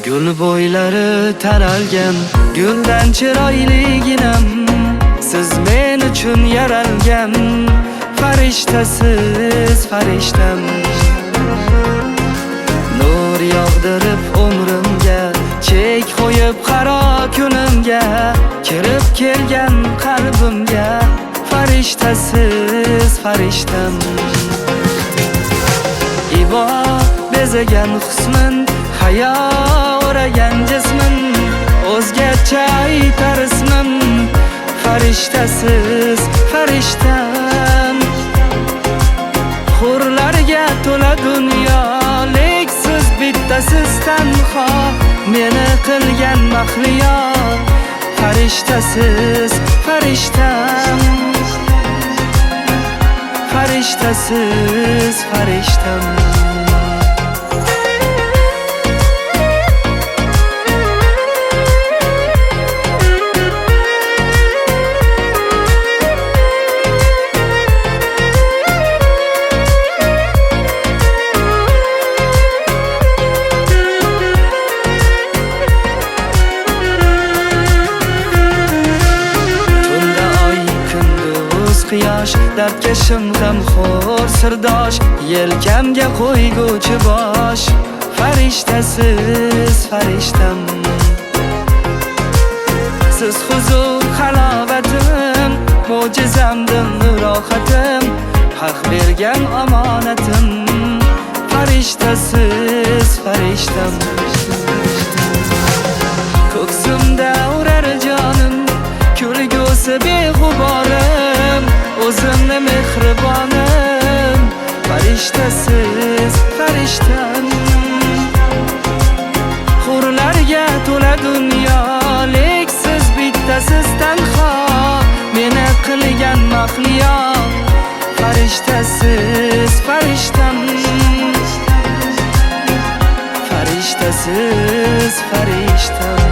Gul bo'ylari taralgan, guldan chiroyliginam, siz men uchun yaralgan farishtasiz farishtam. Nur yog'dirib umrimga, chek qo'yib qaro kunimga, kirib kelgan qalbimga farishtasiz farishtam. Ibo bezagan husnin, hayo o'ragan jismin, o'zgacha aytar ismim farishtasiz farishtam. Hurlarga to'la dunyo, lek siz bittasiz tanho, meni qilgan mahliyo farishtasiz farishtam. Farishtasiz farishtam. Quyosh, dardkashim g'amxo'r sirdosh, yelkamga qo'yguvchi bosh farishtasiz farishtam. Siz huzur halovatim, mo'jizamdin rohatim, haq bergan omonatim farishtasiz farishtam. Ko'ksimda urar jonim, kulgusi beg'uborim, o'zimni mehribonim farishtasiz farishtam. Hurlarga to'la dunyo, lek siz bittasiz tanho, meni qilgan mahliyo farishtasiz farishtam. Farishtasiz farishtam.